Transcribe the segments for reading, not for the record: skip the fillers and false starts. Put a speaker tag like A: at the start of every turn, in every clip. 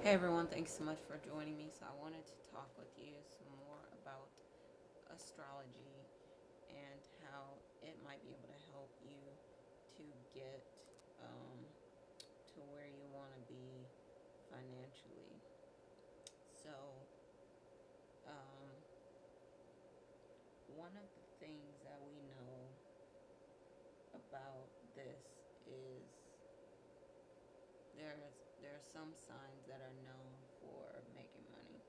A: Hey everyone, thanks so much for joining me. So, I wanted to talk with you some more about astrology and how it might be able to help you to get um, to where you want to be financially. So, um, one of the things that we know about this is there are some signs that are known for making money.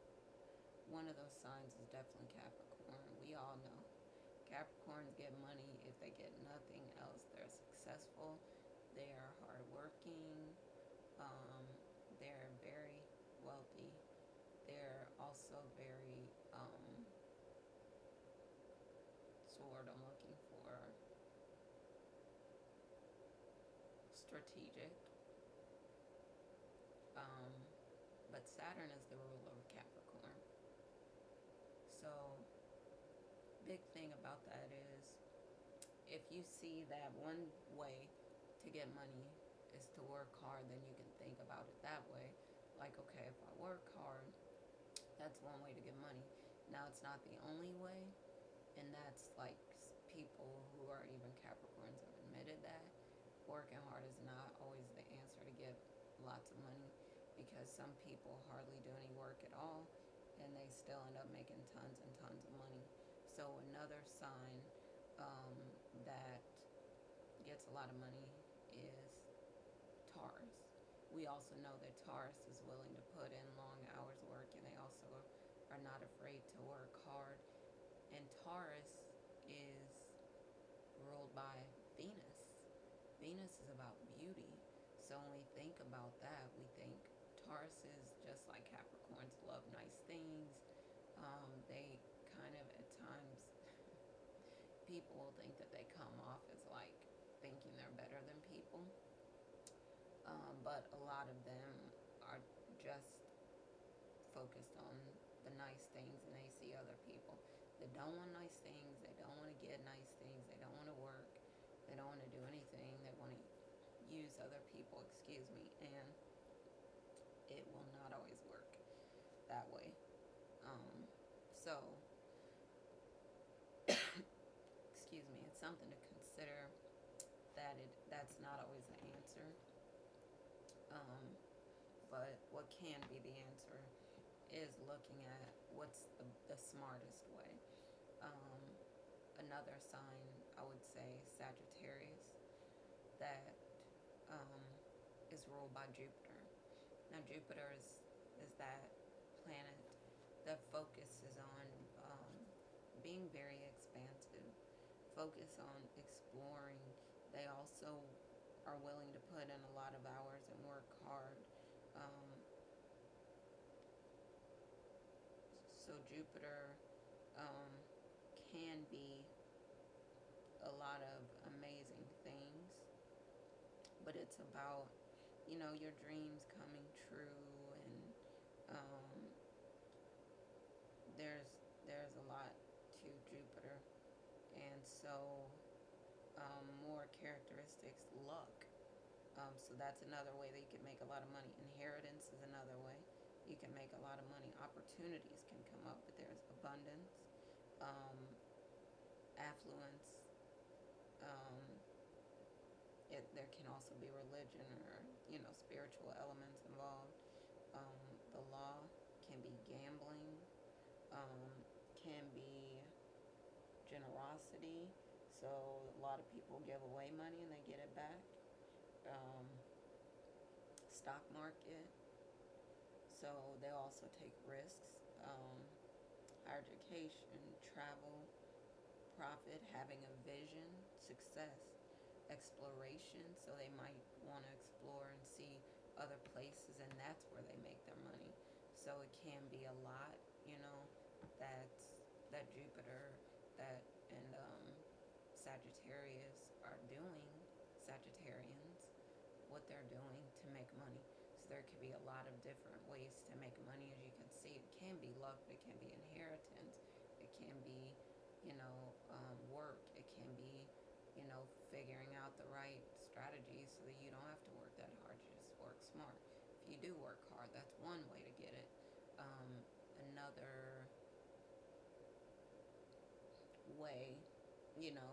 A: One of those signs is definitely Capricorn. We all know Capricorns get money if they get nothing else. They're successful, they are hardworking, um, they're very wealthy, they're also very, sword I'm looking for, strategic. Um, but Saturn is the ruler of Capricorn. So, big thing about that is if you see that one way to get money is to work hard, then you can think about it that way. Like, okay, if I work hard, that's one way to get money. Now, it's not the only way, and that's like people who are even Capricorns have admitted that working hard is not always the answer to get lots of money because some people hardly do any work at all and they still end up making tons and tons of money. So, another sign um, that gets a lot of money is Taurus. We also know that Taurus is willing to put in long hours of work and they also are not afraid to work hard. And Taurus is ruled by Venus. Venus is about beauty. So when we think about that, we think Taurus is just like Capricorns love nice things. They kind of at times people will think that they come off as like thinking they're better than people. But a lot of them are just focused on the nice things and they see other people that don't want nice things, they don't want to get nice things, they don't want to work, they don't want to do anything, they want to use other people, excuse me, and it will not always work that way. Um, so, excuse me, it's something to consider that that's not always the answer. Um, but what can be the answer is looking at what's the smartest way. Um, Another sign I would say Sagittarius that um, is ruled by Jupiter. Now Jupiter is that planet that focuses on being very expansive, focus on exploring. They also are willing to put in a lot of hours and work hard. Um, so Jupiter um, can be a lot of amazing things, but it's about your dreams coming true, and there's a lot to Jupiter, and so more characteristics, luck. So that's another way that you can make a lot of money. Inheritance is another way you can make a lot of money. Opportunities can come up, but there's abundance, um, affluence. Um, there can also be religion or spiritual elements involved. The law can be gambling, can be generosity. So a lot of people give away money and they get it back. Um, Stock market. So they also take risks. Higher education, travel, profit, having a vision, success, exploration. So they might want to explore and see other places, and that's where they make their money. So it can be a lot, that's that Jupiter, that and Sagittarius are doing, Sagittarians, what they're doing to make money. So there could be a lot of different ways to make money. As you can see, it can be luck, it can be inheritance, it can be, work, it can be, figuring out the right strategies so that you don't have to work that hard. You just work smart. If you do work hard, that's one another way, you know,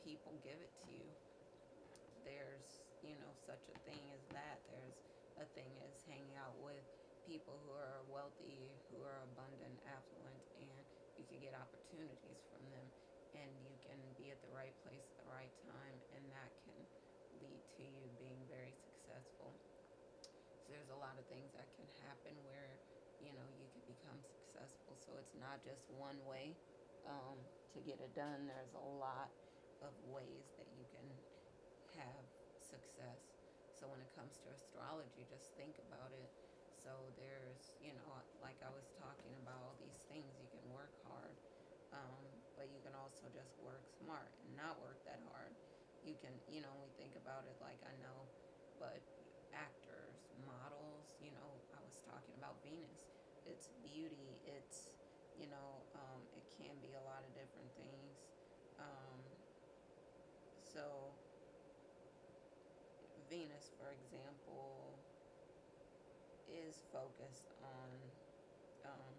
A: people give it to you. There's, such a thing as that. There's a thing as hanging out with people who are wealthy, who are abundant, affluent, and you can get opportunities from them, and you can be at the right place at the right time, and that can lead to you being very successful. So there's a lot of things that can happen where, you can become successful. So it's not just one way to get it done. There's a lot of ways that you can have success. So when it comes to astrology, just think about it. So there's, like I was talking about, all these things. You can work hard, but you can also just work smart and not work that hard. You can, we think about it like, I know, but actors, models, I was talking about Venus. It's beauty. It's, it can be a lot of different things. Um, so Venus, for example, is focused on um,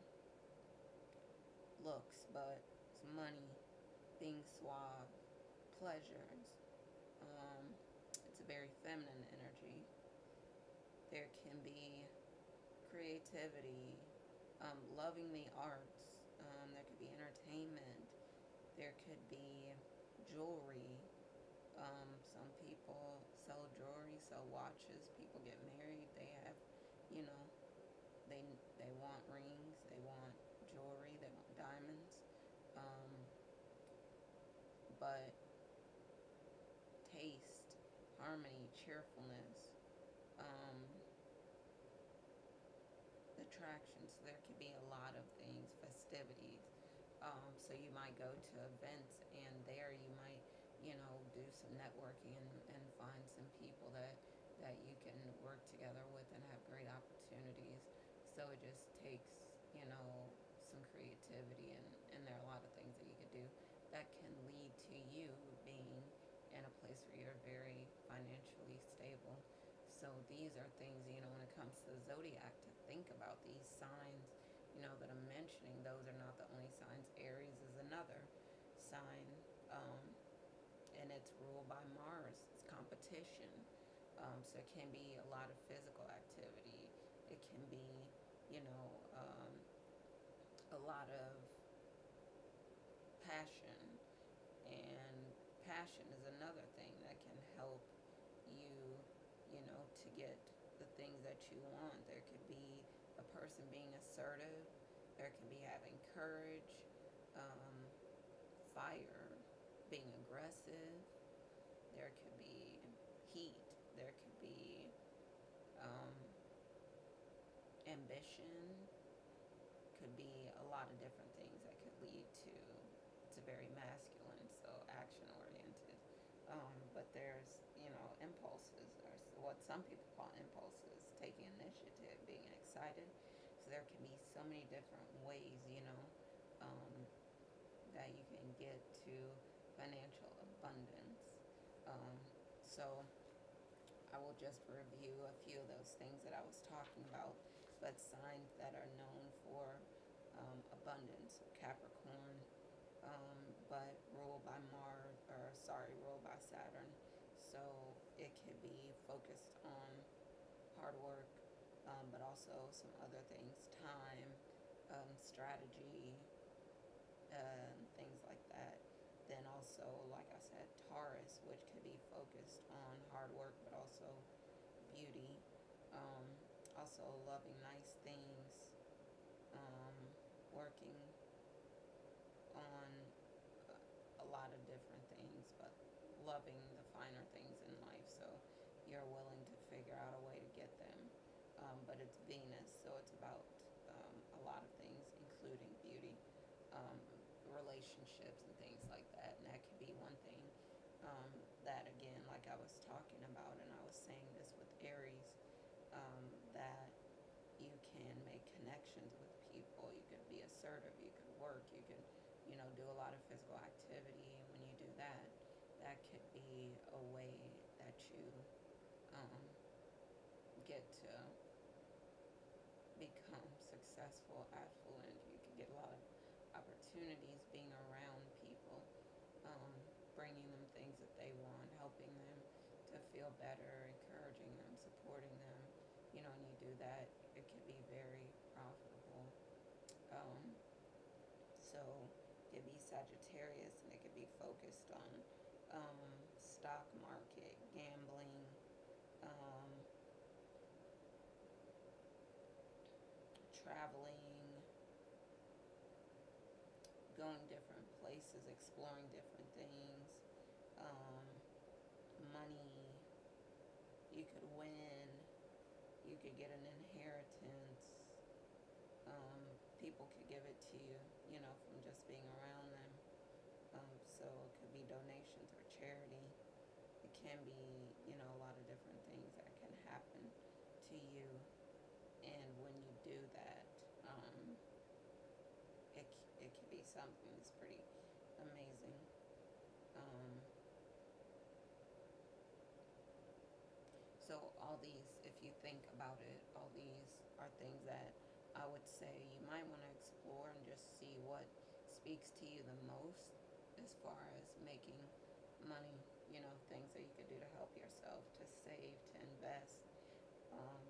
A: looks, but it's money, being suave, pleasures. Um, it's a very feminine energy. There can be creativity, loving the arts. There could be entertainment. There could be jewelry. Some people sell jewelry, sell watches. People get married. They have, you know, they they want rings. They want jewelry. They want diamonds. Um, but taste, harmony, cheerfulness, um, attractions. There could be a lot of things, festivities. So you might go to events, and there you might, do some networking, and find some people that you can work together with and have great opportunities. So it just takes, some creativity, and there are a lot of things that you could do that can lead to you being in a place where you're very financially stable. So these are things, when it comes to the zodiac, to think about these signs, that I'm mentioning. Those are not the only signs. Aries is another sign, and it's ruled by Mars. It's competition. So it can be a lot of physical activity. It can be, a lot of passion. And passion is another thing that can help you, to get the things that you want. There could be a person being assertive. There can be having courage, um, fire, being aggressive. There could be heat. There could be um, ambition. Could be a lot of different things that could lead to. It's a very masculine, so action oriented. But there's, impulses, or what some people call impulses, taking initiative, being excited. So there can be so many different ways, um, that you can get to financial abundance. Um, so I will just review a few of those things that I was talking about, but signs that are known for abundance. Capricorn, but ruled by ruled by Saturn. So it could be focused on hard work, but also some other things, time, strategy, things like that. Then also, like I said, Taurus, which could be focused on hard work, but also beauty. Um, Also loving nice things, um, working on a lot of different things, but loving the finer things in life. So you're willing to figure out a way to get them. But it's Venus, so it's about a lot of things, including beauty, um, relationships, and things like that. And that could be one thing, that, again, like I was talking about, and I was saying this with Aries, that you can make connections with people. You could be assertive. You could work. You could, do a lot of physical activity. And when you do that, that could be a way that you get to become successful. successful, affluent. You could get a lot of opportunities being around people, um, bringing them things that they want, helping them to feel better, encouraging them, supporting them. And you do that, it can be very profitable. Um, so it could be Sagittarius, and it could be focused on stock market, gambling, um, traveling, going different places, exploring different things, um, money. You could win. You could get an inheritance. People could give it to you, from just being around them. So it could be donations or charity. It can be, a lot of different things that can happen to you. And when you do that, it, it can be something that's pretty amazing. Um, so all these, if you think about it, all these are things that I would say you might want to explore and just see what speaks to you the most as far as making money, things that you could do to help yourself, to save, to invest, um,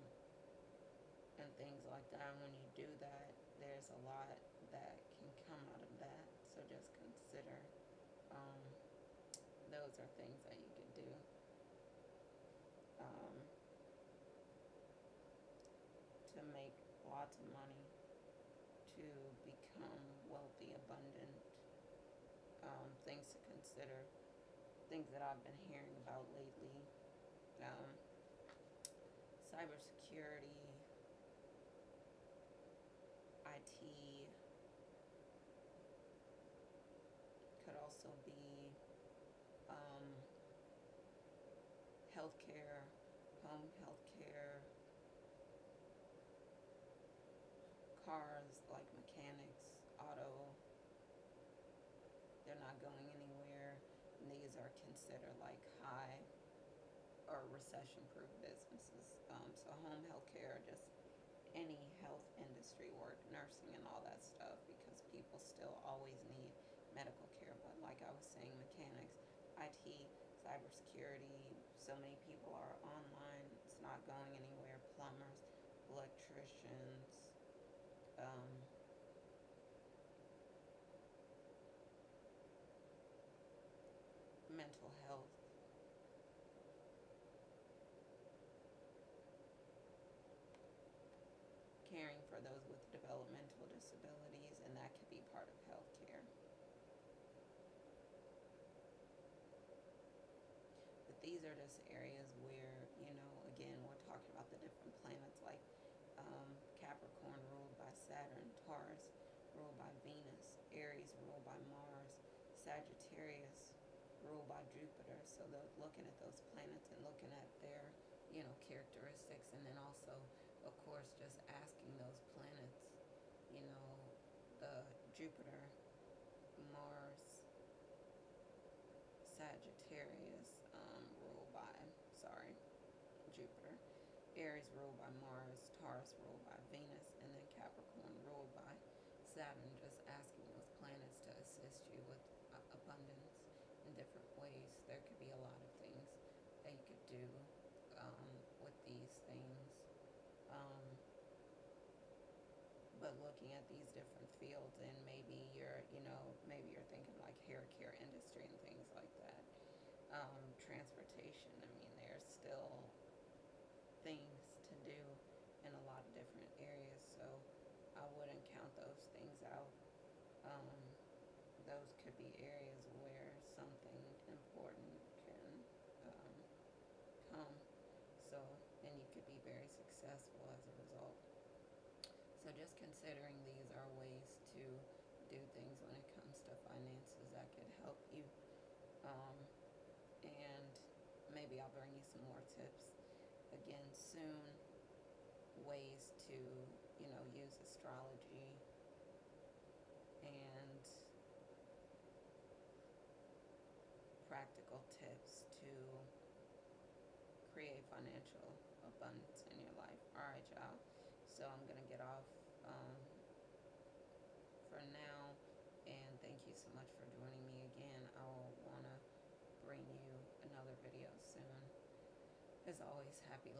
A: and things like that. And when you do that, there's a lot that can come out of that. So just consider, um, those are things that you could do. Um, to make lots of money, to become wealthy, abundant, things to consider, things that I've been hearing about lately. Um, Cybersecurity, IT, could also be um, healthcare, home healthcare, cars like mechanics, auto. They're not going anywhere. And these are considered like high or recession-proof businesses. So home healthcare, just any health industry work, nursing and all that stuff, because people still always need medical care. But like I was saying, mechanics, IT, cybersecurity, so many people are online. It's not going anywhere. Plumbers, electricians, um, mental health, caring for those with developmental disabilities, and that could be part of healthcare. But these are just areas where, again, we're talking about the different planets, like Capricorn ruled by Saturn, Taurus ruled by Venus, Aries ruled by Mars, Sagittarius ruled by Jupiter. So they're looking at those planets and looking at their, characteristics, and then also, of course, just asking those planets, the Jupiter, Mars, Sagittarius, ruled by, sorry, Jupiter. Aries ruled by Mars, Taurus ruled by Venus, and then Capricorn ruled by Saturn. Just asking those planets to assist you with abundance in different ways. There could be a lot of things that you could do with these things. Um, but looking at these different fields, and maybe you're thinking like hair care industry and things like that. Transportation. I mean, there's still things to do in a lot of different areas, so I wouldn't count those things out. Um, those could be areas where something important can um, come. So, and you could be very successful as a result. So, just considering these are ways to do things when it comes to finances that could help you. Um, and maybe I'll bring you some more tips again soon. Ways to, use astrology and practical tips to create financial abundance in your life. All right, y'all. So I'm going to get off is always happy.